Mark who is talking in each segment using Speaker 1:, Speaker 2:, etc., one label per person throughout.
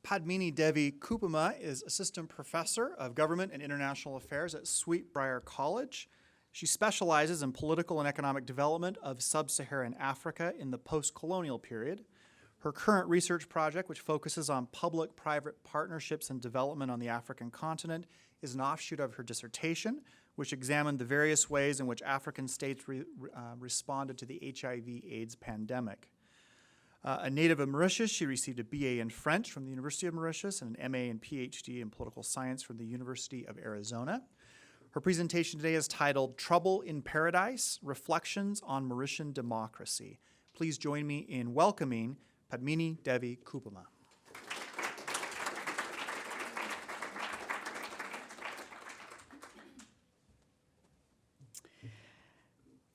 Speaker 1: Padmini Devi Coopamah is Assistant Professor of Government and International Affairs at Briar College. She specializes in political and economic development of sub-Saharan Africa in the post-colonial period. Her current research project, which focuses on public-private partnerships and development on the African continent, is an offshoot of her dissertation, which examined the various ways in which African states responded to the HIV/AIDS pandemic. A native of Mauritius, she received a BA in French from the University of Mauritius and an MA and PhD in political science from the University of Arizona. Her presentation today is titled Trouble in Paradise, Reflections on Mauritian Democracy. Please join me in welcoming Padmini Devi Coopamah.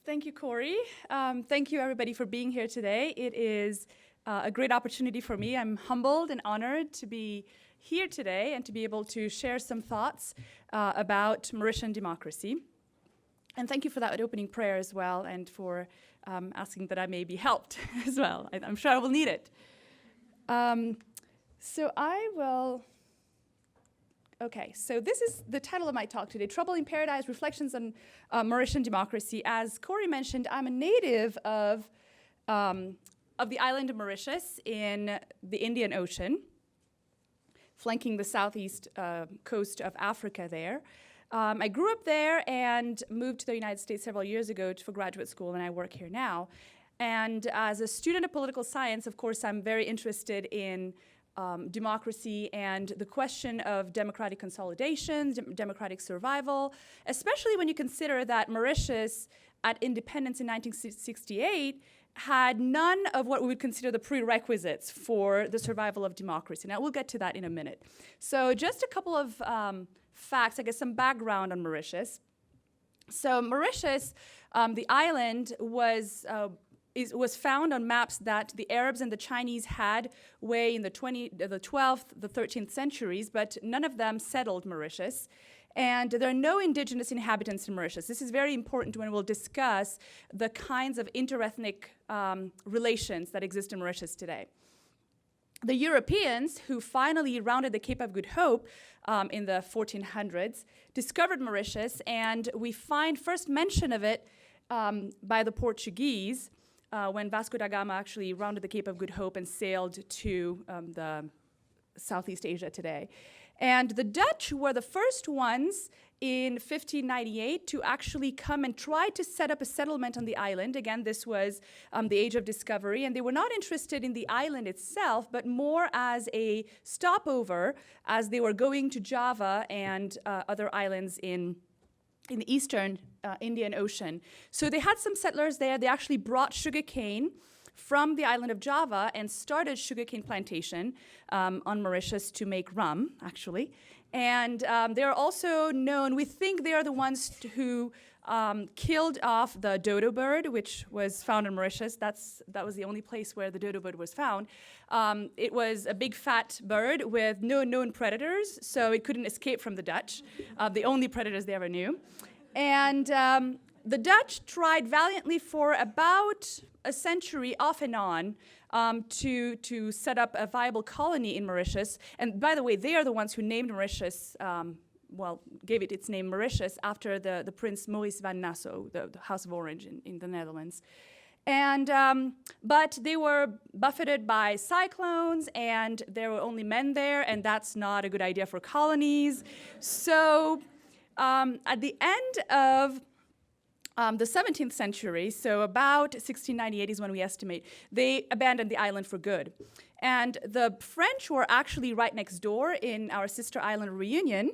Speaker 2: Thank you, Corey. Thank you, everybody, for being here today. It is a great opportunity for me. I'm humbled and honored to be here today and to be able to share some thoughts about Mauritian democracy. And thank you for that opening prayer as well, and for asking that I may be helped as well. I'm sure I will need it. Okay, so this is the title of my talk today, Trouble in Paradise, Reflections on Mauritian Democracy. As Corey mentioned, I'm a native of the island of Mauritius in the Indian Ocean, flanking the southeast coast of Africa there. I grew up there and moved to the United States several years ago for graduate school, and I work here now. And as a student of political science, of course, I'm very interested in democracy and the question of democratic consolidation, democratic survival, especially when you consider that Mauritius, at independence in 1968, had none of what we would consider the prerequisites for the survival of democracy. Now, we'll get to that in a minute. So just a couple of facts, I guess some background on Mauritius. So Mauritius, the island, was found on maps that the Arabs and the Chinese had way in the 12th, the 13th centuries, but none of them settled Mauritius. And there are no indigenous inhabitants in Mauritius. This is very important when we'll discuss the kinds of interethnic relations that exist in Mauritius today. The Europeans, who finally rounded the Cape of Good Hope in the 1400s, discovered Mauritius, and we find first mention of it by the Portuguese, when Vasco da Gama actually rounded the Cape of Good Hope and sailed to the Southeast Asia today. And the Dutch were the first ones in 1598 to actually come and try to set up a settlement on the island. Again, this was the age of discovery, and they were not interested in the island itself, but more as a stopover as they were going to Java and other islands in the eastern Indian Ocean. So they had some settlers there. They actually brought sugarcane from the island of Java and started sugarcane plantation on Mauritius to make rum, actually. And they're also known, we think they are the ones who killed off the dodo bird, which was found in Mauritius. That was the only place where the dodo bird was found. It was a big fat bird with no known predators, so it couldn't escape from the Dutch, the only predators they ever knew. And the Dutch tried valiantly for about a century off and on to set up a viable colony in Mauritius. And by the way, they are the ones who named Mauritius, gave it its name Mauritius after the Prince Maurice van Nassau, the House of Orange in the Netherlands. And but they were buffeted by cyclones, and there were only men there, and that's not a good idea for colonies. So at the end of the 17th century, so about 1698 is when we estimate, they abandoned the island for good. And the French were actually right next door in our sister island Reunion,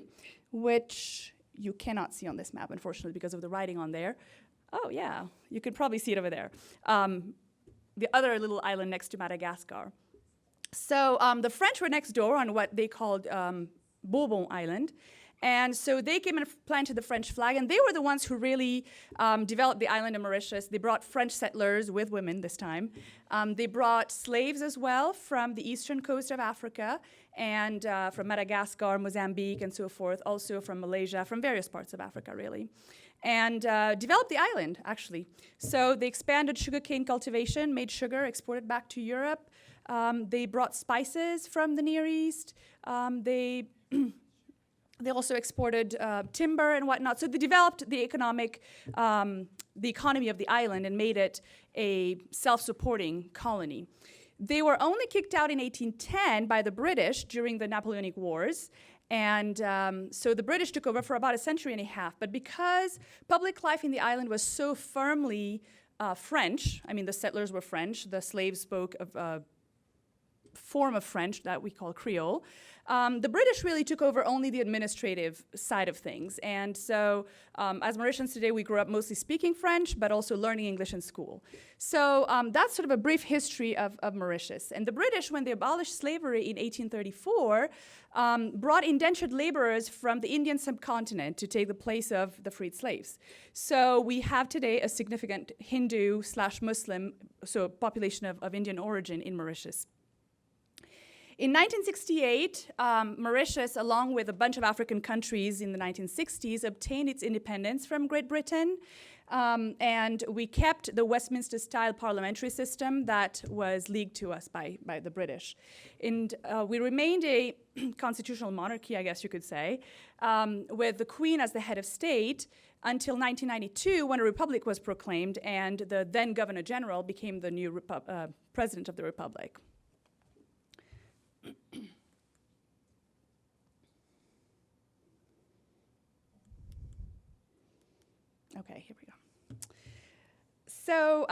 Speaker 2: which you cannot see on this map, unfortunately, because of the writing on there. Oh, yeah, you could probably see it over there. The other little island next to Madagascar. So the French were next door on what they called Bourbon Island. And so they came and planted the French flag, and they were the ones who really developed the island of Mauritius. They brought French settlers with women this time. They brought slaves as well from the eastern coast of Africa, and from Madagascar, Mozambique, and so forth, also from Malaysia, from various parts of Africa, really. And developed the island, actually. So they expanded sugarcane cultivation, made sugar, exported back to Europe, They brought spices from the Near East. They They also exported timber and whatnot. So they developed the economy of the island and made it a self-supporting colony. They were only kicked out in 1810 by the British during the Napoleonic Wars. And so the British took over for about a century and a half. But because public life in the island was so firmly French, I mean, the settlers were French, the slaves spoke a form of French that we call Creole, the British really took over only the administrative side of things. And so as Mauritians today, we grew up mostly speaking French, but also learning English in school. So that's sort of a brief history of Mauritius. And the British, when they abolished slavery in 1834, brought indentured laborers from the Indian subcontinent to take the place of the freed slaves. So we have today a significant Hindu/Muslim, so population of Indian origin in Mauritius. In 1968, Mauritius, along with a bunch of African countries in the 1960s, obtained its independence from Great Britain. And we kept the Westminster-style parliamentary system that was leagued to us by the British. And we remained a constitutional monarchy, I guess you could say, with the Queen as the head of state until 1992, when a republic was proclaimed and the then Governor General became the new president of the republic. Okay, here we go. So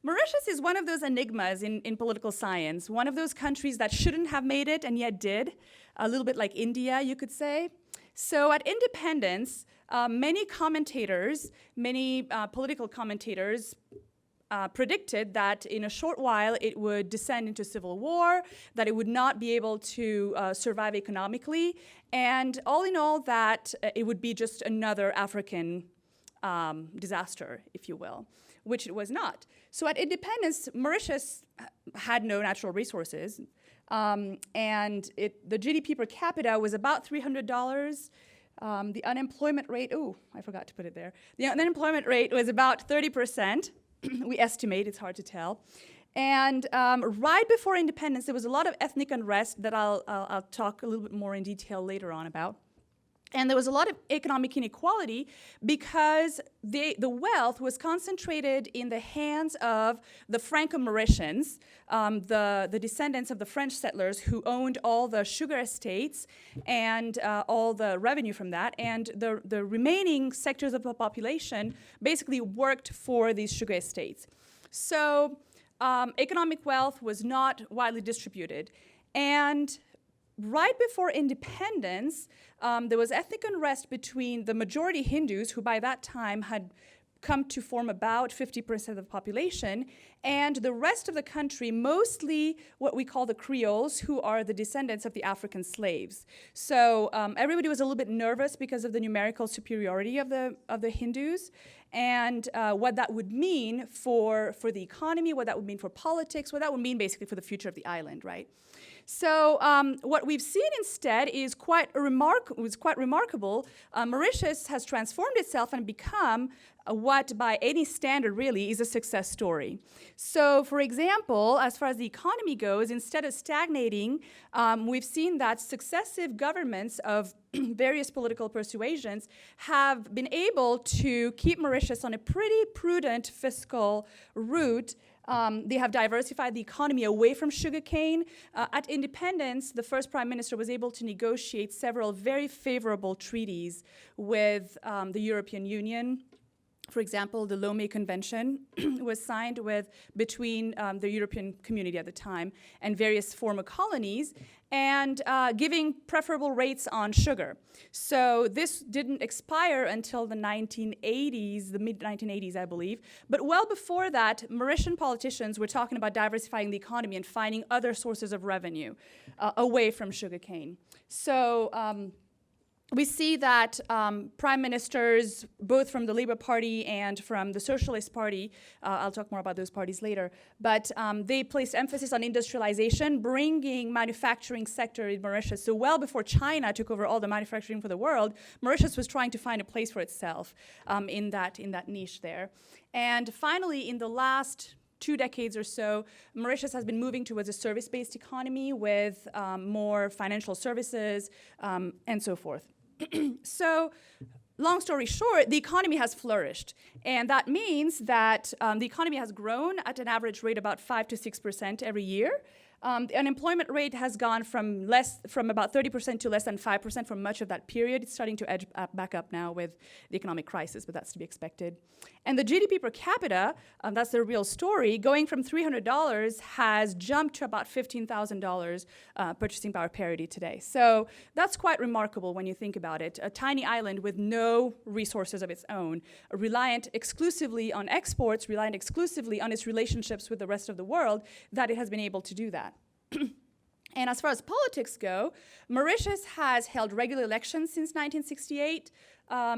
Speaker 2: Mauritius is one of those enigmas in political science, one of those countries that shouldn't have made it and yet did, a little bit like India, you could say. So at independence, many commentators, many political commentators, predicted that in a short while it would descend into civil war, that it would not be able to survive economically, and all in all that it would be just another African disaster, if you will, which it was not. So at independence, Mauritius had no natural resources, and the GDP per capita was about $300. The unemployment rate, I forgot to put it there. The unemployment rate was about 30%. We estimate, it's hard to tell. And right before independence, there was a lot of ethnic unrest that I'll talk a little bit more in detail later on about. And there was a lot of economic inequality because the wealth was concentrated in the hands of the Franco-Mauritians, the descendants of the French settlers who owned all the sugar estates and all the revenue from that. And the remaining sectors of the population basically worked for these sugar estates. So economic wealth was not widely distributed. And right before independence, there was ethnic unrest between the majority Hindus, who by that time had come to form about 50% of the population, and the rest of the country, mostly what we call the Creoles, who are the descendants of the African slaves. So everybody was a little bit nervous because of the numerical superiority of the Hindus, and what that would mean for the economy, what that would mean for politics, what that would mean basically for the future of the island, right? So what we've seen instead is quite remarkable. Mauritius has transformed itself and become what, by any standard really, is a success story. So, for example, as far as the economy goes, instead of stagnating, we've seen that successive governments of various political persuasions have been able to keep Mauritius on a pretty prudent fiscal route. They have diversified the economy away from sugarcane. At independence, the first prime minister was able to negotiate several very favorable treaties with the European Union. For example, the Lomé Convention was signed between the European community at the time and various former colonies, and giving preferable rates on sugar. So this didn't expire until the 1980s, the mid-1980s, I believe. But well before that, Mauritian politicians were talking about diversifying the economy and finding other sources of revenue away from sugarcane. So we see that prime ministers, both from the Labour Party and from the Socialist Party, I'll talk more about those parties later, but they placed emphasis on industrialization, bringing manufacturing sector in Mauritius. So well before China took over all the manufacturing for the world, Mauritius was trying to find a place for itself in that niche there. And finally, in the last 2 decades or so, Mauritius has been moving towards a service-based economy with more financial services and so forth. So, long story short, the economy has flourished. And that means that the economy has grown at an average rate about 5 to 6% every year. The unemployment rate has gone from about 30% to less than 5% for much of that period. It's starting to edge back up now with the economic crisis, but that's to be expected. And the GDP per capita, that's the real story, going from $300 has jumped to about $15,000 purchasing power parity today. So that's quite remarkable when you think about it. A tiny island with no resources of its own, reliant exclusively on exports, reliant exclusively on its relationships with the rest of the world, that it has been able to do that. And as far as politics go, Mauritius has held regular elections since 1968,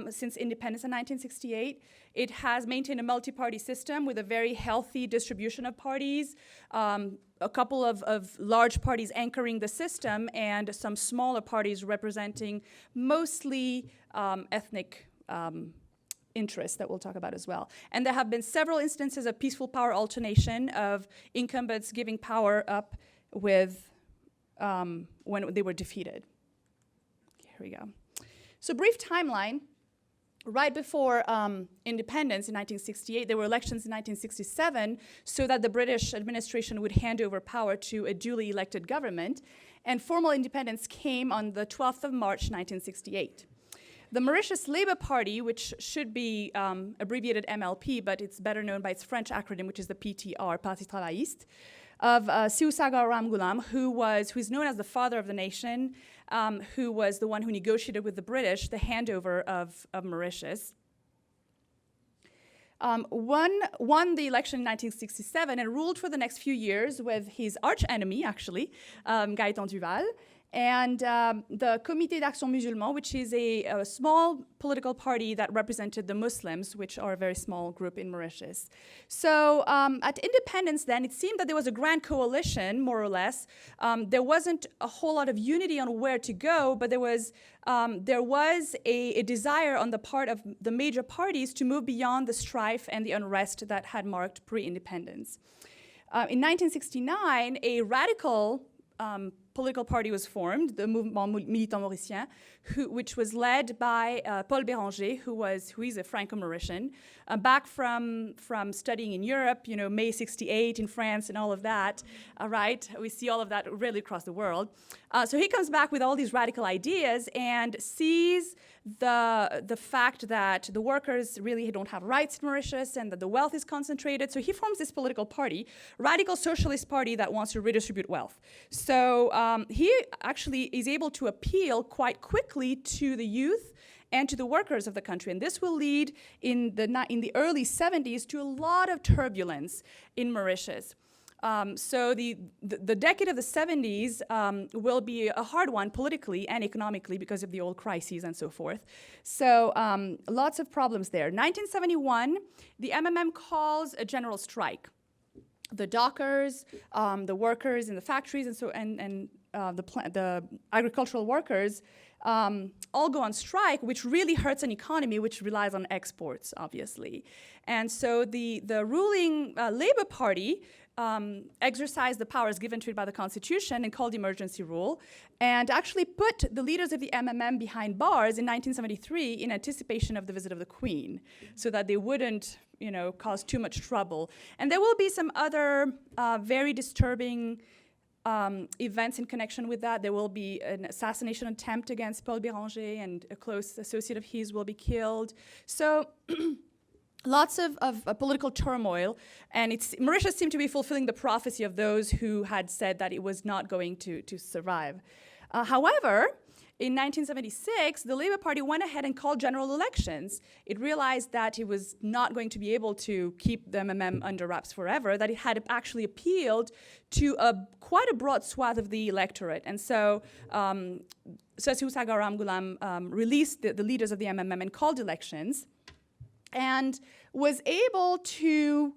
Speaker 2: since independence in 1968. It has maintained a multi-party system with a very healthy distribution of parties, a couple of large parties anchoring the system, and some smaller parties representing mostly ethnic interests that we'll talk about as well. And there have been several instances of peaceful power alternation, of incumbents giving power up with when they were defeated. Here we go. So brief timeline. Right before independence in 1968, there were elections in 1967 so that the British administration would hand over power to a duly elected government. And formal independence came on the 12th of March, 1968. The Mauritius Labour Party, which should be abbreviated MLP, but it's better known by its French acronym, which is the PTR, Parti Travailliste, of Siousagar Ramgoolam, who's known as the father of the nation, who was the one who negotiated with the British the handover of Mauritius. Won the election in 1967 and ruled for the next few years with his arch-enemy, actually, Gaëtan Duval, and the Comité d'Action Musulman, which is a small political party that represented the Muslims, which are a very small group in Mauritius. So at independence then, it seemed that there was a grand coalition, more or less. There wasn't a whole lot of unity on where to go, but there was a desire on the part of the major parties to move beyond the strife and the unrest that had marked pre-independence. In 1969, a radical political party was formed, the Mouvement Militant Mauricien, which was led by Paul Béranger, who is a Franco-Mauritian, back from studying in Europe, May 68 in France and all of that, right? We see all of that really across the world. So he comes back with all these radical ideas and sees the fact that the workers really don't have rights in Mauritius and that the wealth is concentrated. So he forms this political party, Radical Socialist Party, that wants to redistribute wealth. So he actually is able to appeal quite quickly to the youth and to the workers of the country. And this will lead in the early 70s to a lot of turbulence in Mauritius. So the decade of the 70s will be a hard one politically and economically because of the oil crises and so forth. So lots of problems there. 1971, the MMM calls a general strike. The dockers, the workers in the factories, and the agricultural workers all go on strike, which really hurts an economy which relies on exports, obviously. And so the ruling Labour Party exercised the powers given to it by the Constitution and called emergency rule, and actually put the leaders of the MMM behind bars in 1973 in anticipation of the visit of the Queen, so that they wouldn't, cause too much trouble. And there will be some other very disturbing events in connection with that. There will be an assassination attempt against Paul Béranger, and a close associate of his will be killed. So lots of political turmoil, and Mauritius seemed to be fulfilling the prophecy of those who had said that it was not going to survive. However, in 1976, the Labour Party went ahead and called general elections. It realized that it was not going to be able to keep the MMM under wraps forever, that it had actually appealed to quite a broad swath of the electorate. And so Siousagar Ramgoolam released the leaders of the MMM and called elections, and was able to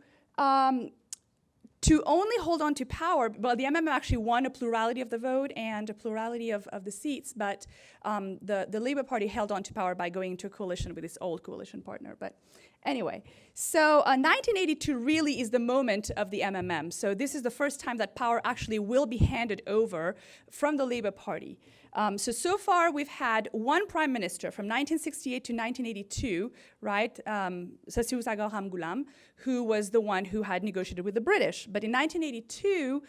Speaker 2: only hold on to power. Well, the MMM actually won a plurality of the vote and a plurality of the seats, but the Labour Party held on to power by going into a coalition with its old coalition partner. But Anyway, so 1982 really is the moment of the MMM. So this is the first time that power actually will be handed over from the Labour Party. So far we've had one prime minister from 1968 to 1982, right, Sassiou Sagar Hamgoulam, who was the one who had negotiated with the British. But in 1982,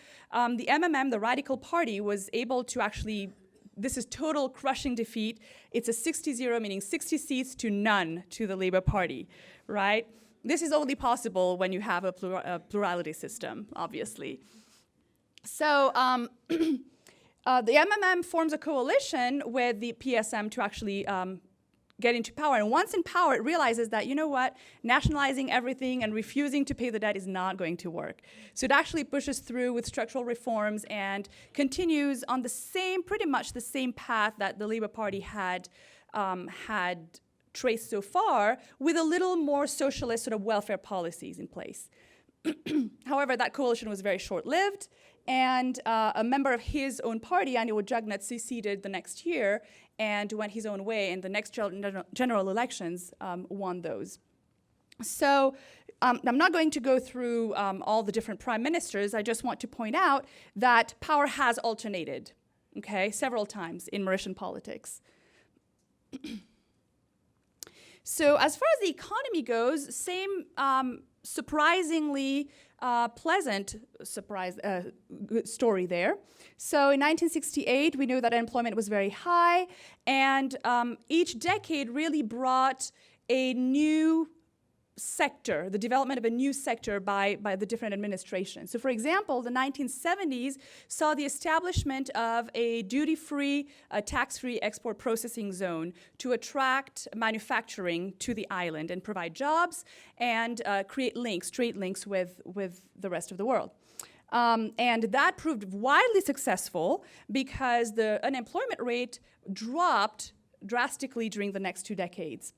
Speaker 2: the MMM, the Radical Party, was able to actually, this is total crushing defeat. It's a 60-0, meaning 60 seats to none to the Labour Party, right? This is only possible when you have a plurality system, obviously. So the MMM forms a coalition with the PSM to actually get into power. And once in power, it realizes that, you know what, nationalizing everything and refusing to pay the debt is not going to work. So it actually pushes through with structural reforms and continues on the same, pretty much the same path that the Labour Party had traced so far, with a little more socialist sort of welfare policies in place. However, that coalition was very short-lived, and a member of his own party, Aniwo Jagnat, seceded the next year and went his own way, and the next general elections won those. So I'm not going to go through all the different prime ministers. I just want to point out that power has alternated, okay, several times in Mauritian politics. So as far as the economy goes, same surprisingly pleasant story there. So in 1968, we knew that unemployment was very high, and each decade really brought a new sector, the development of a new sector by the different administrations. So for example, the 1970s saw the establishment of a duty-free, tax-free export processing zone to attract manufacturing to the island and provide jobs and create links, trade links with the rest of the world. And that proved widely successful because the unemployment rate dropped drastically during the next 2 decades.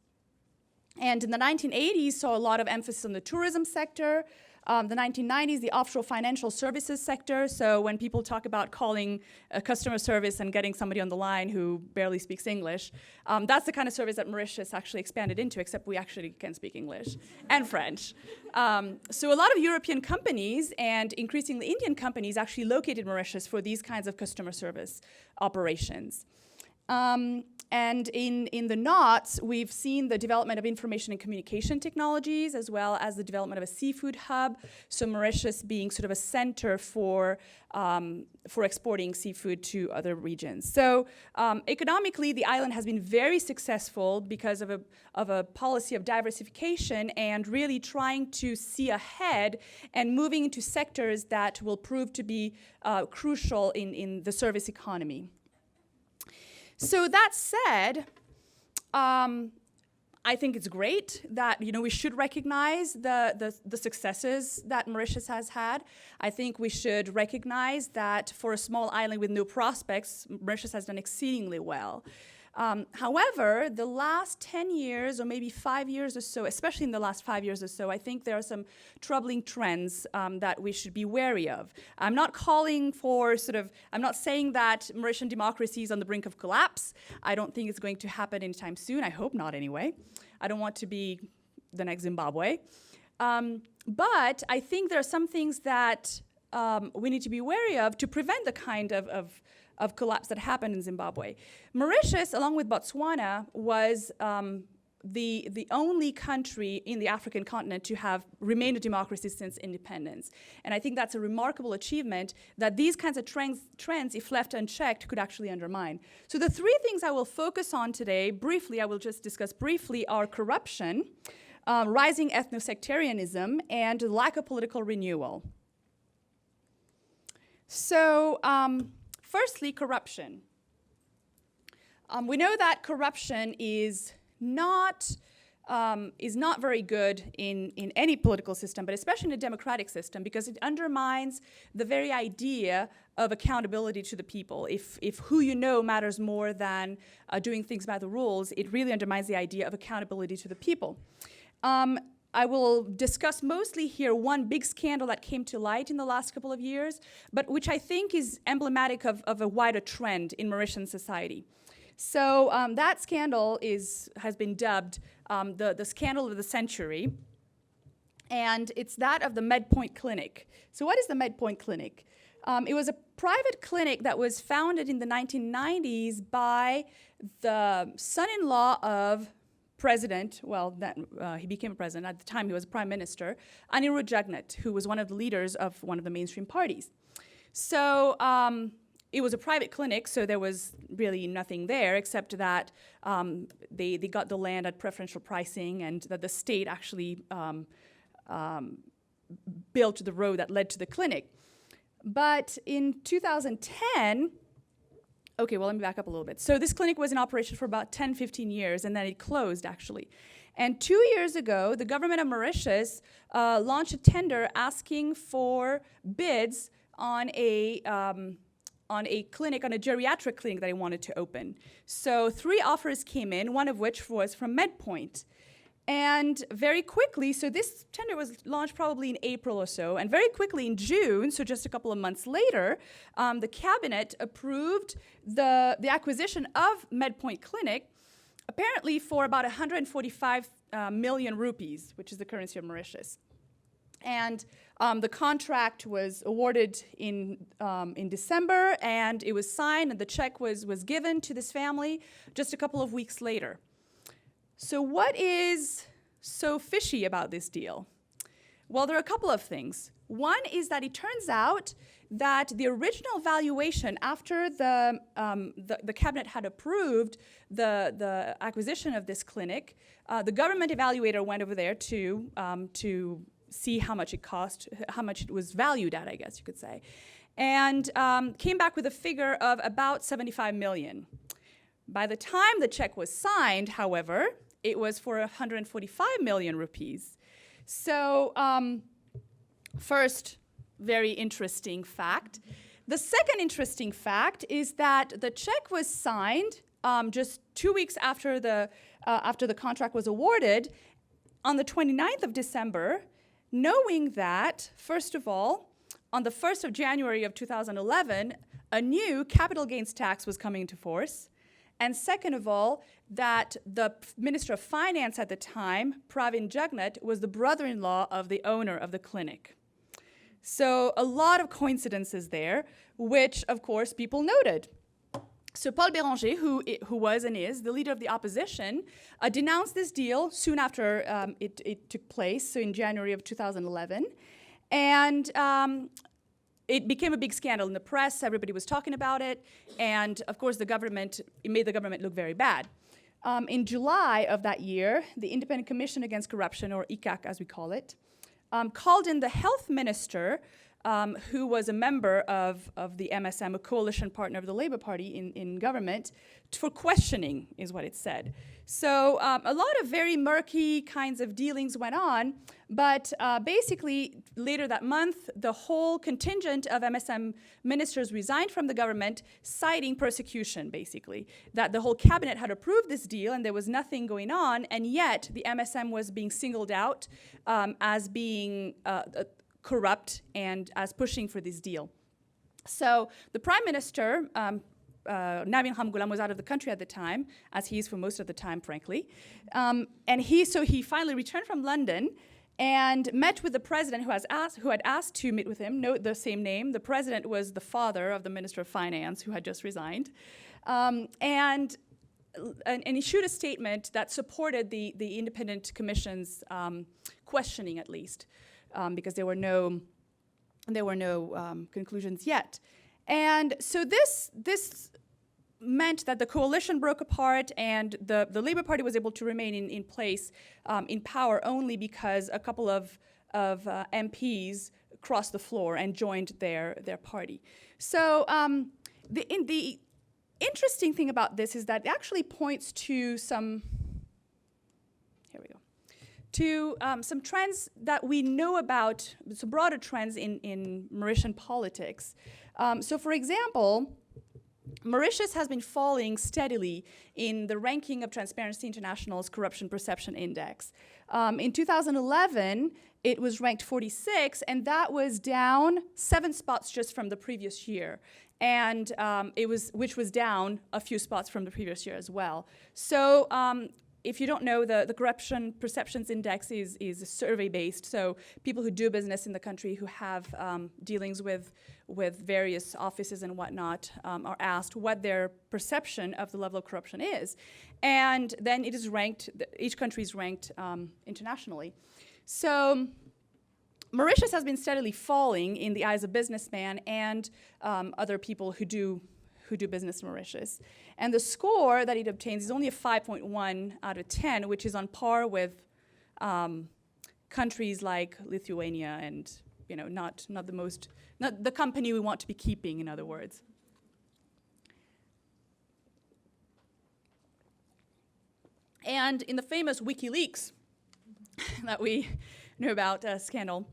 Speaker 2: And in the 1980s, saw a lot of emphasis on the tourism sector. The 1990s, the offshore financial services sector. So when people talk about calling a customer service and getting somebody on the line who barely speaks English, that's the kind of service that Mauritius actually expanded into, except we actually can speak English and French. So a lot of European companies and increasingly Indian companies actually located Mauritius for these kinds of customer service operations. And in the knots, we've seen the development of information and communication technologies, as well as the development of a seafood hub, so Mauritius being sort of a center for exporting seafood to other regions. So economically, the island has been very successful because of a policy of diversification and really trying to see ahead and moving into sectors that will prove to be crucial in the service economy. So that said, I think it's great that we should recognize the successes that Mauritius has had. I think we should recognize that for a small island with no prospects, Mauritius has done exceedingly well. However, the last 10 years or maybe 5 years or so, especially in the last 5 years or so, I think there are some troubling trends that we should be wary of. I'm not calling for I'm not saying that Mauritian democracy is on the brink of collapse. I don't think it's going to happen anytime soon. I hope not anyway. I don't want to be the next Zimbabwe. But I think there are some things that we need to be wary of to prevent the kind of collapse that happened in Zimbabwe. Mauritius, along with Botswana, was the only country in the African continent to have remained a democracy since independence. And I think that's a remarkable achievement that these kinds of trends, if left unchecked, could actually undermine. So the 3 things I will focus on today, briefly, I will just discuss briefly, are corruption, rising ethno-sectarianism, and lack of political renewal. So, firstly, corruption. We know that corruption is not very good in any political system, but especially in a democratic system, because it undermines the very idea of accountability to the people. If who you know matters more than doing things by the rules, it really undermines the idea of accountability to the people. I will discuss mostly here one big scandal that came to light in the last couple of years, but which I think is emblematic of a wider trend in Mauritian society. So that scandal has been dubbed the scandal of the century, and it's that of the MedPoint Clinic. So what is the MedPoint Clinic? It was a private clinic that was founded in the 1990s by the son-in-law of president, he became a president. At the time, he was prime minister, Anirudh Jagnat, who was one of the leaders of one of the mainstream parties. So it was a private clinic, so there was really nothing there except that they got the land at preferential pricing, and that the state actually built the road that led to the clinic. But in 2010, okay, well, let me back up a little bit. So this clinic was in operation for about 10, 15 years, and then it closed, actually. And 2 years ago, the government of Mauritius launched a tender asking for bids on a clinic, on a geriatric clinic that they wanted to open. So 3 offers came in, one of which was from MedPoint. And very quickly, so this tender was launched probably in April or so, and very quickly in June, so just a couple of months later, the cabinet approved the acquisition of MedPoint Clinic, apparently for about 145 million rupees, which is the currency of Mauritius. And the contract was awarded in December, and it was signed, and the check was given to this family just a couple of weeks later. So what is so fishy about this deal? Well, there are a couple of things. One is that it turns out that the original valuation after the cabinet had approved the acquisition of this clinic, the government evaluator went over there to see how much it cost, how much it was valued at, I guess you could say, and came back with a figure of about 75 million. By the time the check was signed, however, it was for 145 million rupees. So first, very interesting fact. The second interesting fact is that the check was signed just 2 weeks after the contract was awarded on the 29th of December, knowing that, first of all, on the 1st of January of 2011, a new capital gains tax was coming into force. And second of all, that the Minister of Finance at the time, Pravin Jagnat, was the brother-in-law of the owner of the clinic. So a lot of coincidences there, which, of course, people noted. So Paul Béranger, who was and is the leader of the opposition, denounced this deal soon after it took place, so in January of 2011. And it became a big scandal in the press. Everybody was talking about it. And, of course, it made the government look very bad. In July of that year, the Independent Commission Against Corruption, or ICAC as we call it, called in the health minister, who was a member of the MSM, a coalition partner of the Labour Party in government, for questioning, is what it said. So a lot of very murky kinds of dealings went on, but basically later that month, the whole contingent of MSM ministers resigned from the government, citing persecution, basically. That the whole cabinet had approved this deal and there was nothing going on, and yet the MSM was being singled out as being corrupt and as pushing for this deal. So the prime minister, Nabin Ramgoolam, was out of the country at the time, as he is for most of the time, frankly. And he finally returned from London and met with the president, who had asked to meet with him. Note the same name. The president was the father of the Minister of Finance, who had just resigned. And he issued a statement that supported the independent commission's questioning, at least, because there were no conclusions yet. And so this meant that the coalition broke apart, and the Labour Party was able to remain in place, in power, only because a couple of MPs crossed the floor and joined their party. So the interesting thing about this is that it actually points to some trends that we know about, some broader trends in Mauritian politics. So for example, Mauritius has been falling steadily in the ranking of Transparency International's Corruption Perception Index. In 2011, it was ranked 46, and that was down 7 spots just from the previous year. and which was down a few spots from the previous year as well. So if you don't know, the Corruption Perceptions Index is survey-based, so people who do business in the country who have dealings with various offices and whatnot are asked what their perception of the level of corruption is. And then it is ranked, each country is ranked internationally. So Mauritius has been steadily falling in the eyes of businessmen and other people who do business in Mauritius. And the score that it obtains is only a 5.1 out of 10, which is on par with countries like Lithuania and, you know, not the company we want to be keeping, in other words. And in the famous WikiLeaks that we know about scandal,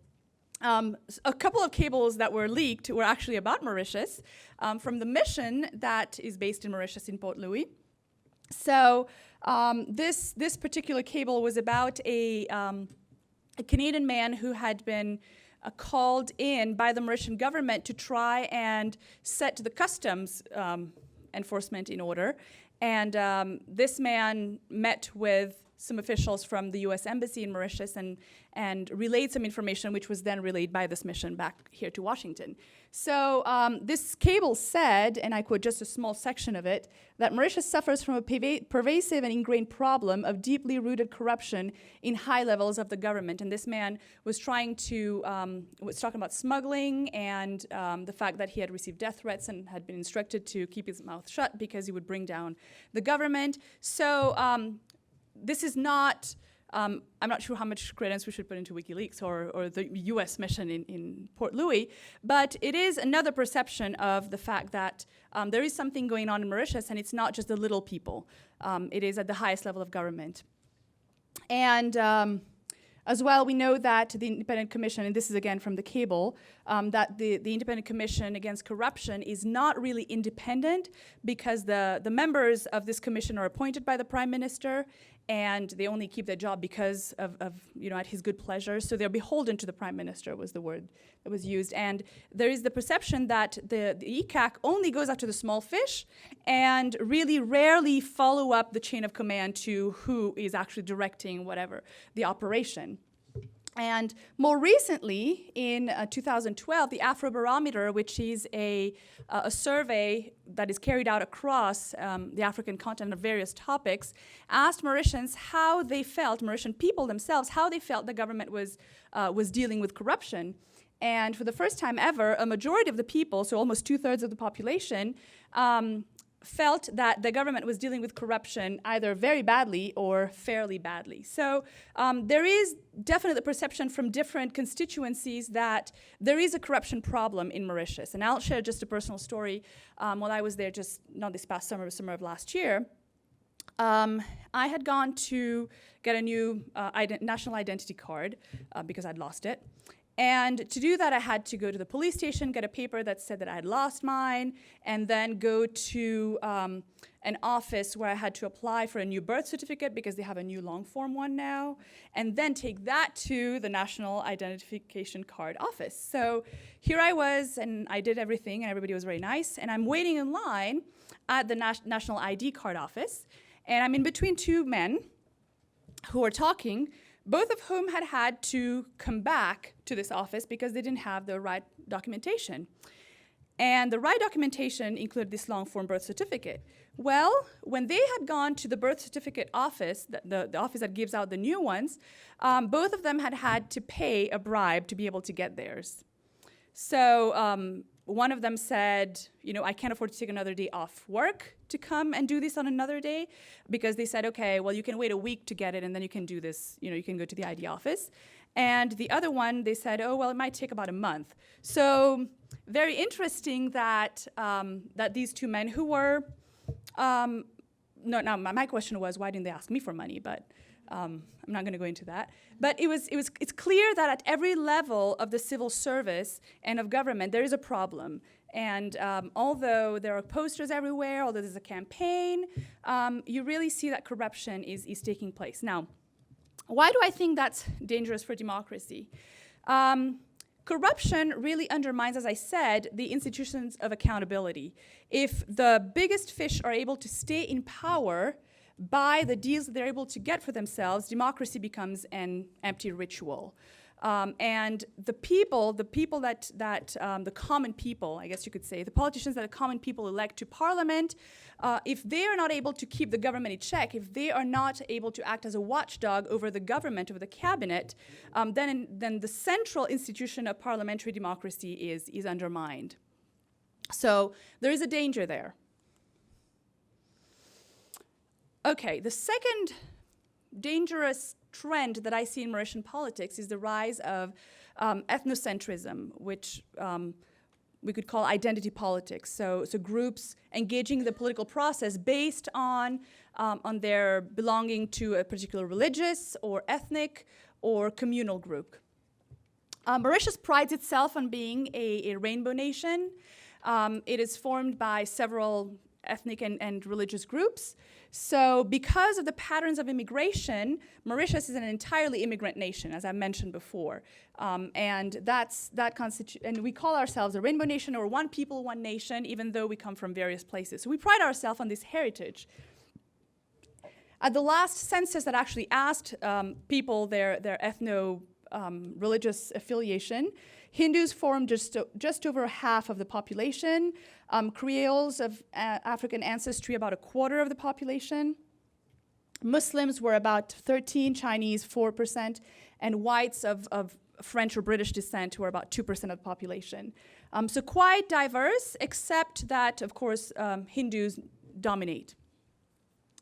Speaker 2: a couple of cables that were leaked were actually about Mauritius from the mission that is based in Mauritius in Port Louis. So this particular cable was about a Canadian man who had been called in by the Mauritian government to try and set the customs enforcement in order. And this man met with some officials from the U.S. Embassy in Mauritius and relayed some information, which was then relayed by this mission back here to Washington. So this cable said, and I quote just a small section of it, that Mauritius suffers from a pervasive and ingrained problem of deeply rooted corruption in high levels of the government. And this man was talking about smuggling and the fact that he had received death threats and had been instructed to keep his mouth shut because he would bring down the government. So this is not, I'm not sure how much credence we should put into WikiLeaks or the US mission in Port Louis, but it is another perception of the fact that there is something going on in Mauritius, and it's not just the little people. It is at the highest level of government. And as well, we know that the Independent Commission, and this is again from the cable, that the Independent Commission Against Corruption is not really independent because the members of this commission are appointed by the Prime Minister, and they only keep their job because of at his good pleasure. So they're beholden to the Prime Minister was the word that was used. And there is the perception that the ECAC only goes after the small fish and really rarely follow up the chain of command to who is actually directing whatever the operation. And more recently, in 2012, the Afrobarometer, which is a survey that is carried out across the African continent on various topics, asked Mauritians how they felt, Mauritian people themselves, how they felt the government was dealing with corruption. And for the first time ever, a majority of the people, so almost 2/3 of the population, felt that the government was dealing with corruption either very badly or fairly badly. So there is definitely the perception from different constituencies that there is a corruption problem in Mauritius. And I'll share just a personal story. While I was there, just not this past summer, but summer of last year, I had gone to get a new national identity card because I'd lost it. And to do that, I had to go to the police station, get a paper that said that I had lost mine, and then go to an office where I had to apply for a new birth certificate because they have a new long-form one now, and then take that to the National Identification Card office. So here I was, and I did everything, and everybody was very nice, and I'm waiting in line at the National ID Card office, and I'm in between two men who are talking, both of whom had to come back to this office because they didn't have the right documentation. And the right documentation included this long-form birth certificate. Well, when they had gone to the birth certificate office, the office that gives out the new ones, both of them had to pay a bribe to be able to get theirs. So one of them said, I can't afford to take another day off work to come and do this on another day, because they said, okay, well, you can wait a week to get it, and then you can do this, you can go to the ID office. And the other one, they said, oh, well, it might take about a month. So very interesting that that these two men who were, my question was, why didn't they ask me for money? But I'm not going to go into that. But it's clear that at every level of the civil service and of government, there is a problem. And although there are posters everywhere, although there's a campaign, you really see that corruption is taking place. Now, why do I think that's dangerous for democracy? corruption really undermines, as I said, the institutions of accountability. If the biggest fish are able to stay in power by the deals that they're able to get for themselves, democracy becomes an empty ritual. And the common people, I guess you could say, the politicians that the common people elect to parliament, if they are not able to keep the government in check, if they are not able to act as a watchdog over the government, over the cabinet, then the central institution of parliamentary democracy is undermined. So there is a danger there. Okay, the second dangerous trend that I see in Mauritian politics is the rise of ethnocentrism, which we could call identity politics. So groups engaging in the political process based on their belonging to a particular religious or ethnic or communal group. Mauritius prides itself on being a rainbow nation. It is formed by several ethnic and religious groups. So because of the patterns of immigration, Mauritius is an entirely immigrant nation, as I mentioned before. And we call ourselves a rainbow nation or one people, one nation, even though we come from various places. So we pride ourselves on this heritage. At the last census that actually asked people their religious affiliation, Hindus formed just over half of the population, Creoles of African ancestry about a quarter of the population, Muslims were about 13%, Chinese 4%, and whites of French or British descent were about 2% of the population. So quite diverse, except that, of course, Hindus dominate.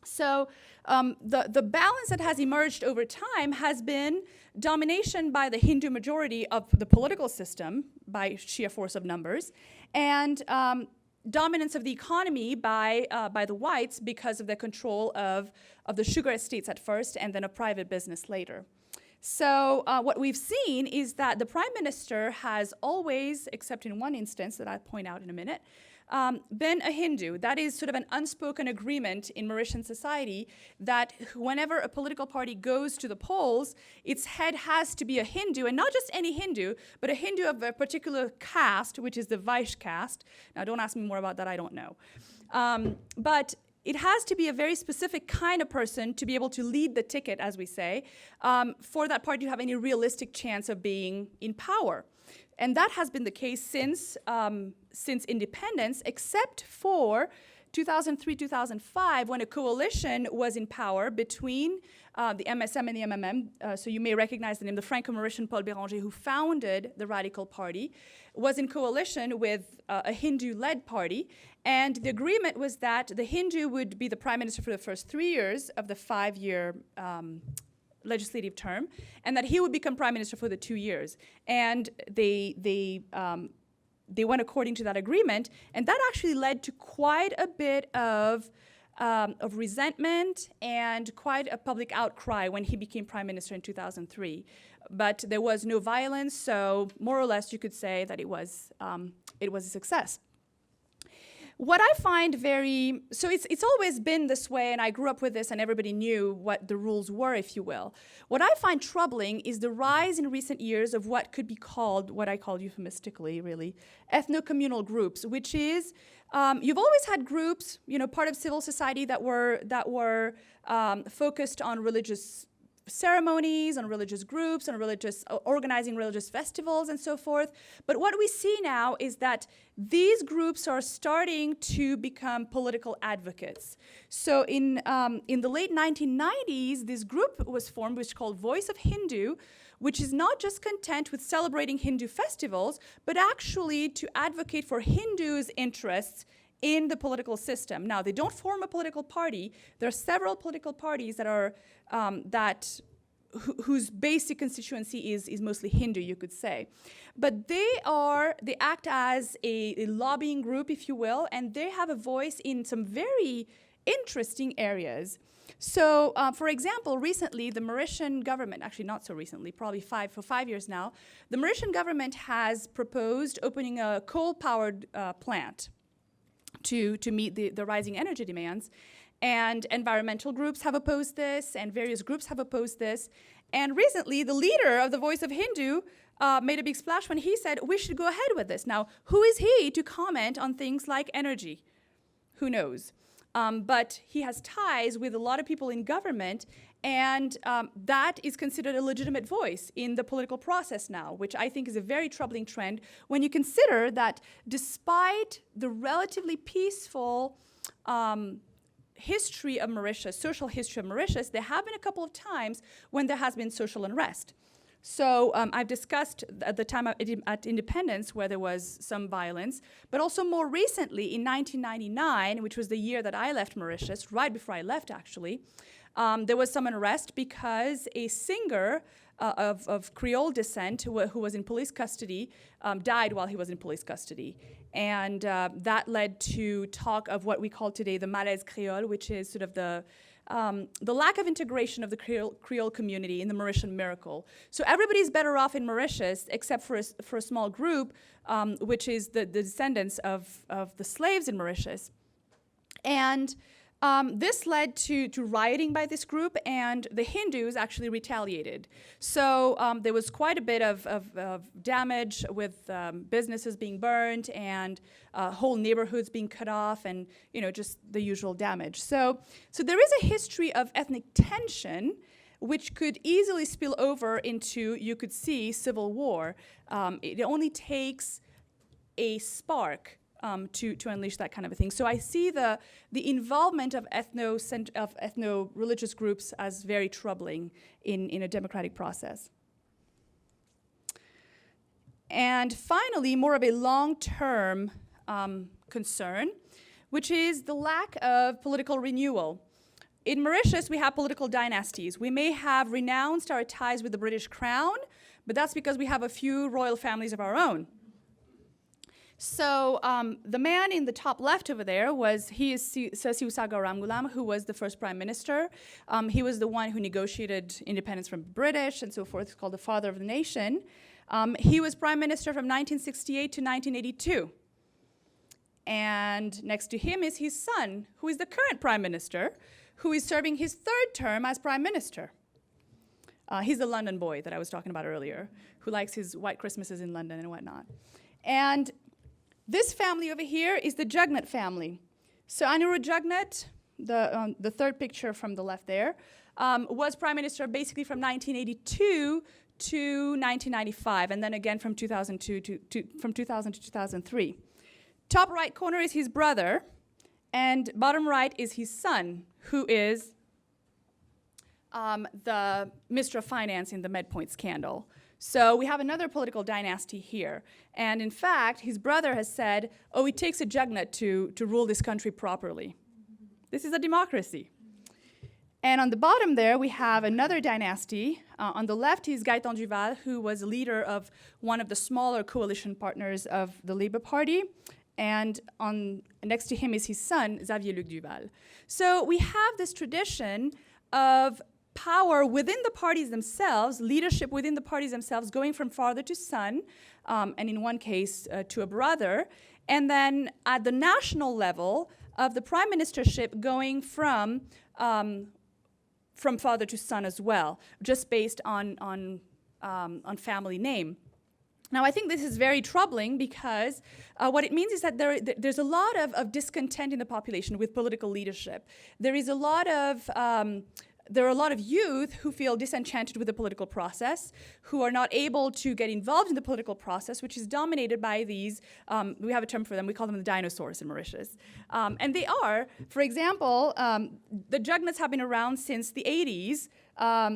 Speaker 2: So the balance that has emerged over time has been domination by the Hindu majority of the political system by sheer force of numbers, and dominance of the economy by the whites because of their control of the sugar estates at first and then a private business later. So what we've seen is that the prime minister has always, except in one instance that I'll point out in a minute, been a Hindu. That is sort of an unspoken agreement in Mauritian society that whenever a political party goes to the polls, its head has to be a Hindu, and not just any Hindu, but a Hindu of a particular caste, which is the Vaishya caste. Now, don't ask me more about that, I don't know. But it has to be a very specific kind of person to be able to lead the ticket, as we say, for that party to have any realistic chance of being in power. And that has been the case since independence, except for 2003-2005, when a coalition was in power between the MSM and the MMM. So you may recognize the name, the Franco-Mauritian Paul Béranger, who founded the Radical Party, was in coalition with a Hindu-led party. And the agreement was that the Hindu would be the prime minister for the first 3 years of the 5-year legislative term, and that he would become prime minister for the 2 years. And they went according to that agreement, and that actually led to quite a bit of resentment and quite a public outcry when he became prime minister in 2003. But there was no violence, so more or less you could say that it was a success. What I find so it's always been this way, and I grew up with this, and everybody knew what the rules were, if you will. What I find troubling is the rise in recent years of what could be called, what I call euphemistically, really, ethno-communal groups, which is, you've always had groups, part of civil society that were focused on religious ceremonies, on religious groups, on organizing religious festivals and so forth. But what we see now is that these groups are starting to become political advocates. So in the late 1990s, this group was formed, which is called Voice of Hindu, which is not just content with celebrating Hindu festivals, but actually to advocate for Hindus' interests in the political system. Now, they don't form a political party. There are several political parties that are whose basic constituency is mostly Hindu, you could say. But they act as a lobbying group, if you will, and they have a voice in some very interesting areas. So, for example, recently, the Mauritian government, actually not so recently, probably for 5 years now, the Mauritian government has proposed opening a coal-powered plant to meet the rising energy demands. And environmental groups have opposed this, and various groups have opposed this. And recently, the leader of the Voice of Hindu made a big splash when he said, we should go ahead with this. Now, who is he to comment on things like energy? Who knows? But he has ties with a lot of people in government, and that is considered a legitimate voice in the political process now, which I think is a very troubling trend when you consider that despite the relatively peaceful history of Mauritius, social history of Mauritius, there have been a couple of times when there has been social unrest. So I've discussed at the time at independence where there was some violence, but also more recently in 1999, which was the year that I left Mauritius, right before I left actually, there was some unrest because a singer of Creole descent who was in police custody died while he was in police custody. And that led to talk of what we call today the malaise Creole, which is sort of the lack of integration of the Creole community in the Mauritian miracle. So everybody's better off in Mauritius except for a small group, which is the descendants of the slaves in Mauritius. And this led to rioting by this group, and the Hindus actually retaliated. So there was quite a bit of damage with businesses being burned and whole neighborhoods being cut off, and just the usual damage. So there is a history of ethnic tension, which could easily spill over into, you could see, civil war. It only takes a spark to unleash that kind of a thing. So I see the involvement of ethno-religious groups as very troubling in a democratic process. And finally, more of a long-term concern, which is the lack of political renewal. In Mauritius, we have political dynasties. We may have renounced our ties with the British Crown, but that's because we have a few royal families of our own. So the man in the top left over there he is Sesiu Sagar Ramgoolam, who was the first prime minister. He was the one who negotiated independence from the British and so forth. He's called the father of the nation. He was prime minister from 1968 to 1982. And next to him is his son, who is the current prime minister, who is serving his third term as prime minister. He's the London boy that I was talking about earlier, who likes his white Christmases in London and whatnot. And this family over here is the Jugnut family. So Anirudh Jugnut, the third picture from the left there, was prime minister basically from 1982 to 1995, and then again from 2000 to 2003. Top right corner is his brother, and bottom right is his son, who is the Minister of Finance in the MedPoint scandal. So we have another political dynasty here. And in fact, his brother has said, it takes a Jugnut to rule this country properly. This is a democracy. And on the bottom there, we have another dynasty. On the left is Gaëtan Duval, who was leader of one of the smaller coalition partners of the Labour Party. And next to him is his son, Xavier-Luc Duval. So we have this tradition of power within the parties themselves, leadership within the parties themselves, going from father to son, and in one case to a brother, and then at the national level of the prime ministership going from father to son as well, just based on family name. Now, I think this is very troubling because what it means is that there's a lot of discontent in the population with political leadership. There are a lot of youth who feel disenchanted with the political process, who are not able to get involved in the political process, which is dominated by these, we have a term for them, we call them the dinosaurs in Mauritius. And they are, for example, the Jugnuts have been around since the 80s,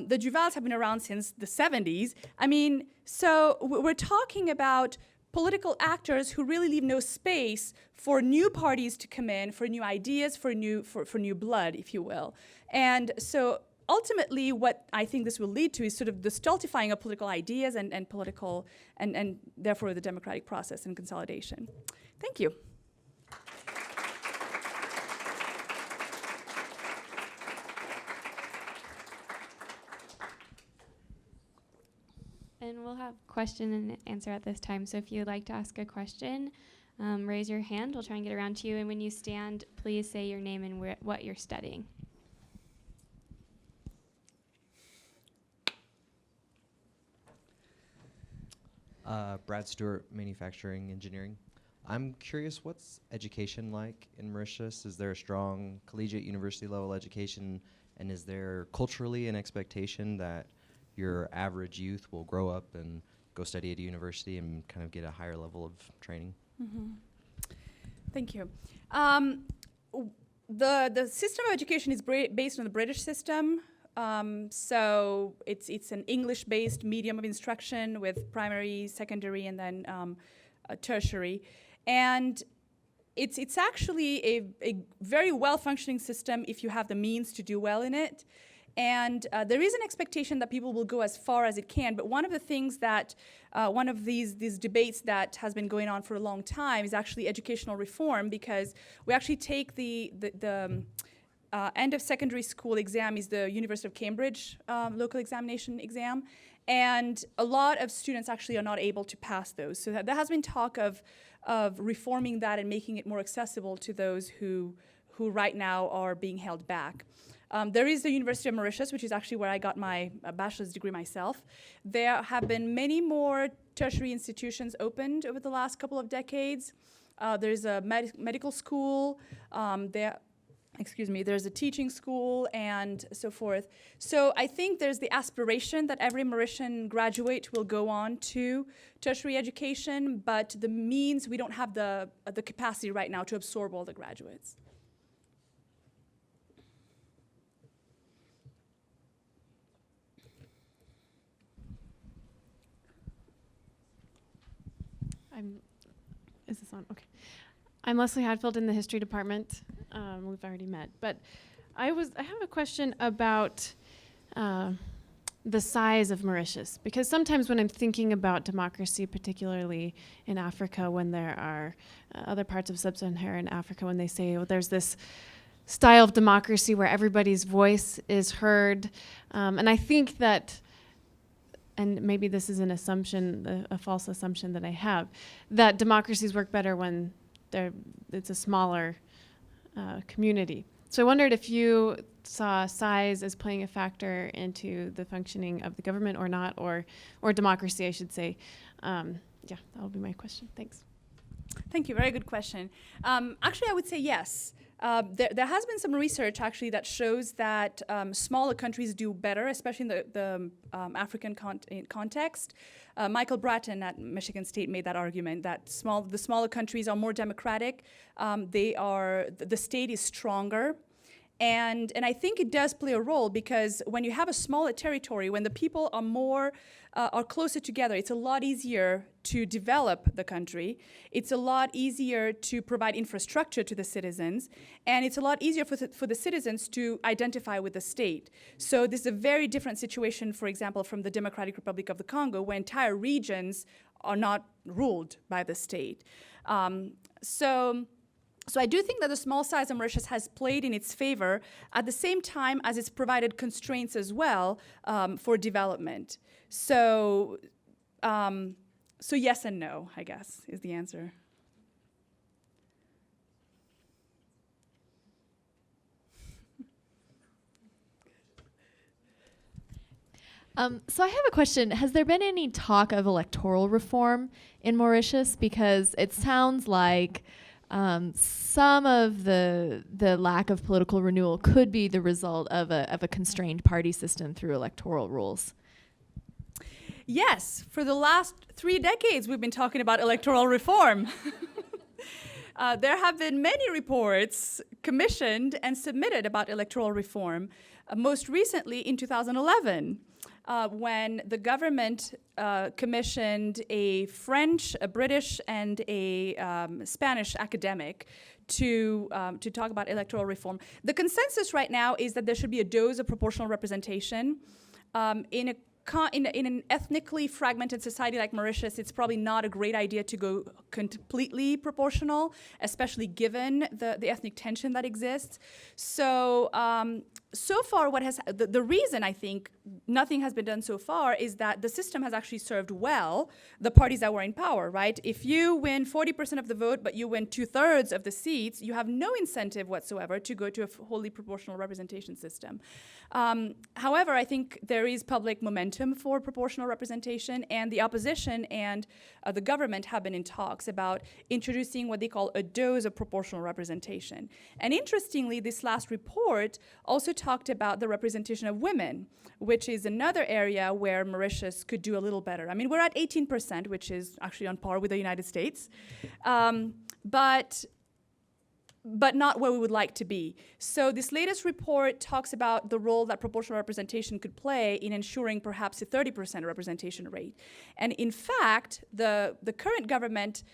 Speaker 2: the Duvals have been around since the 70s. I mean, so we're talking about political actors who really leave no space for new parties to come in, for new ideas, for new blood, if you will. And so ultimately what I think this will lead to is sort of the stultifying of political ideas and therefore the democratic process and consolidation. Thank you.
Speaker 3: And we'll have question and answer at this time. So if you'd like to ask a question, raise your hand. We'll try and get around to you. And when you stand, please say your name and what you're studying.
Speaker 4: Brad Stewart, Manufacturing Engineering. I'm curious, what's education like in Mauritius? Is there a strong collegiate university level education, and is there culturally an expectation that your average youth will grow up and go study at a university and kind of get a higher level of training?
Speaker 2: Thank you. The system of education is based on the British system. So it's an English-based medium of instruction with primary, secondary, and then tertiary. And it's actually a very well-functioning system if you have the means to do well in it. And there is an expectation that people will go as far as it can. But one of the things that, one of these debates that has been going on for a long time is actually educational reform, because we actually take the end of secondary school exam is the University of Cambridge local examination exam. And a lot of students actually are not able to pass those. So there has been talk of reforming that and making it more accessible to those who right now are being held back. There is the University of Mauritius, which is actually where I got my bachelor's degree myself. There have been many more tertiary institutions opened over the last couple of decades. There's a medical school, there's a teaching school, and so forth. So I think there's the aspiration that every Mauritian graduate will go on to tertiary education, but the means, we don't have the capacity right now to absorb all the graduates.
Speaker 5: Is this on? Okay. I'm Leslie Hadfield in the history department. We've already met, but I have a question about the size of Mauritius, because sometimes when I'm thinking about democracy, particularly in Africa, when there are other parts of sub-Saharan Africa, when they say, well, there's this style of democracy where everybody's voice is heard, and I think that, and maybe this is an assumption, a false assumption that I have, that democracies work better when it's a smaller community. So I wondered if you saw size as playing a factor into the functioning of the government or not, or democracy, I should say. Yeah, that would be my question. Thanks.
Speaker 2: Thank you. Very good question. Actually, I would say yes. There has been some research actually that shows that smaller countries do better, especially in the African context. Michael Bratton at Michigan State made that argument that the smaller countries are more democratic. The state is stronger. And I think it does play a role, because when you have a smaller territory, when the people are closer together, it's a lot easier to develop the country. It's a lot easier to provide infrastructure to the citizens, and it's a lot easier for the citizens to identify with the state. So this is a very different situation, for example, from the Democratic Republic of the Congo, where entire regions are not ruled by the state. So I do think that the small size of Mauritius has played in its favor, at the same time as it's provided constraints as well for development. So yes and no, I guess, is the answer.
Speaker 6: So I have a question. Has there been any talk of electoral reform in Mauritius? Because it sounds like some of the lack of political renewal could be the result of a constrained party system through electoral rules.
Speaker 2: Yes, for the last 3 decades we've been talking about electoral reform. There have been many reports commissioned and submitted about electoral reform, most recently in 2011. When the government commissioned a French, a British, and a Spanish academic to talk about electoral reform. The consensus right now is that there should be a dose of proportional representation. In an ethnically fragmented society like Mauritius, it's probably not a great idea to go completely proportional, especially given the ethnic tension that exists. So, so far, the reason I think nothing has been done so far is that the system has actually served well the parties that were in power, right? If you win 40% of the vote, but you win 2/3 of the seats, you have no incentive whatsoever to go to a wholly proportional representation system. However, I think there is public momentum for proportional representation, and the opposition and the government have been in talks about introducing what they call a dose of proportional representation. And interestingly, this last report also talked about the representation of women, which is another area where Mauritius could do a little better. I mean, we're at 18%, which is actually on par with the United States, but not where we would like to be. So this latest report talks about the role that proportional representation could play in ensuring perhaps a 30% representation rate. And in fact, the current government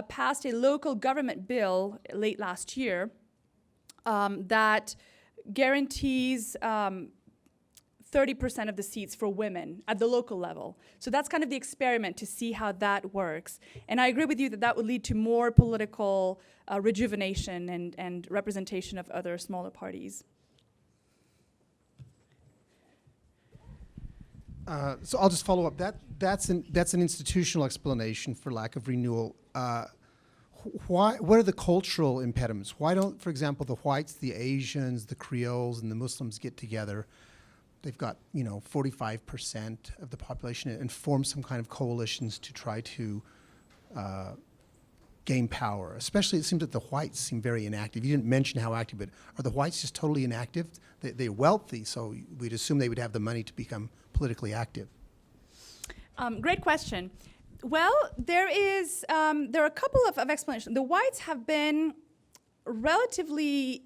Speaker 2: passed a local government bill late last year that guarantees 30% of the seats for women at the local level. So that's kind of the experiment to see how that works. And I agree with you that that would lead to more political rejuvenation and representation of other smaller parties.
Speaker 7: So I'll just follow up. That's an institutional explanation for lack of renewal. What are the cultural impediments? Why don't, for example, the whites, the Asians, the Creoles, and the Muslims get together? They've got, 45% of the population and form some kind of coalitions to try to gain power. Especially, it seems that the whites seem very inactive. You didn't mention how active, but are the whites just totally inactive? They're wealthy, so we'd assume they would have the money to become politically active.
Speaker 2: Great question. Well, there are a couple of explanations. The whites have been relatively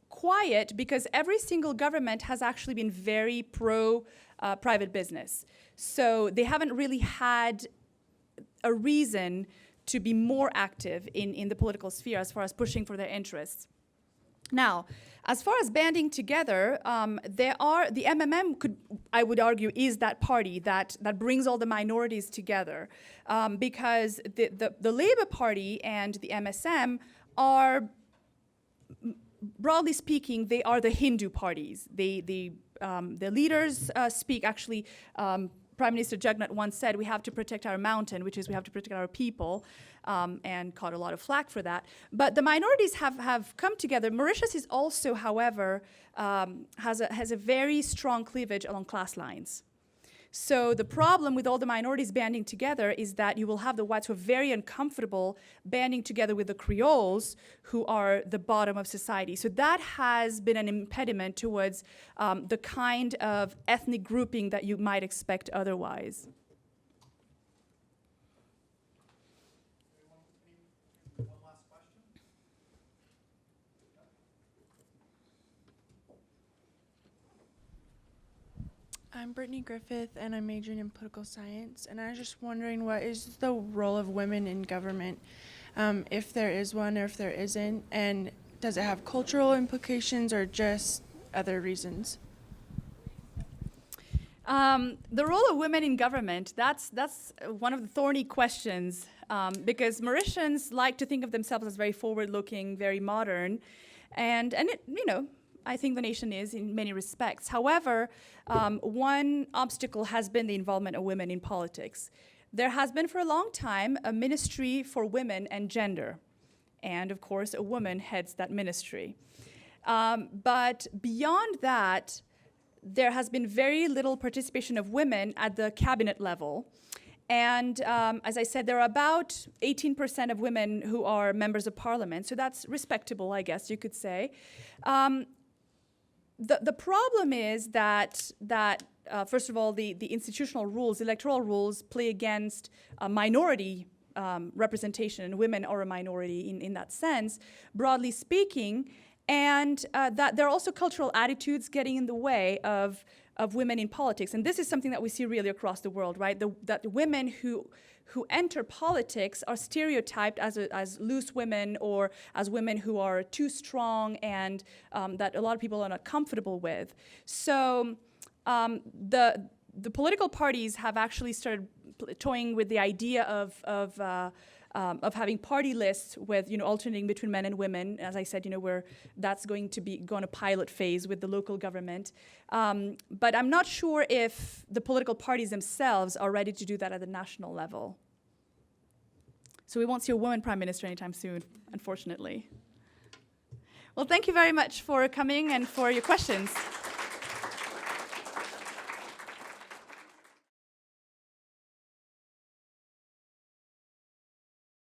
Speaker 2: quiet because every single government has actually been very pro-private business. So they haven't really had a reason to be more active in the political sphere as far as pushing for their interests. Now, as far as banding together, the MMM I would argue, is that party that brings all the minorities together, because the Labour Party and the MSM are, broadly speaking, they are the Hindu parties. The leaders speak, actually, Prime Minister Jagannath once said, we have to protect our mountain, which is we have to protect our people, and caught a lot of flack for that. But the minorities have come together. Mauritius is also, however, has a very strong cleavage along class lines. So the problem with all the minorities banding together is that you will have the whites who are very uncomfortable banding together with the Creoles, who are the bottom of society. So that has been an impediment towards the kind of ethnic grouping that you might expect otherwise.
Speaker 1: One last question.
Speaker 8: I'm Brittany Griffith, and I'm majoring in political science. And I was just wondering, what is the role of women in government, if there is one or if there isn't? And does it have cultural implications or just other reasons?
Speaker 2: The role of women in government, that's one of the thorny questions, because Mauritians like to think of themselves as very forward-looking, very modern, and it, I think the nation is in many respects. However, one obstacle has been the involvement of women in politics. There has been for a long time a ministry for women and gender. And of course, a woman heads that ministry. But beyond that, there has been very little participation of women at the cabinet level. And as I said, there are about 18% of women who are members of parliament. So that's respectable, I guess you could say. The problem is that first of all, the institutional rules, electoral rules, play against minority representation, and women are a minority in that sense, broadly speaking, and that there are also cultural attitudes getting in the way of women in politics. And this is something that we see really across the world, right? That women who enter politics are stereotyped as loose women, or as women who are too strong, and that a lot of people are not comfortable with. So the political parties have actually started toying with the idea of of having party lists with, alternating between men and women. As I said, that's going to be going a pilot phase with the local government. But I'm not sure if the political parties themselves are ready to do that at the national level. So we won't see a woman prime minister anytime soon, unfortunately. Well, thank you very much for coming and for your questions.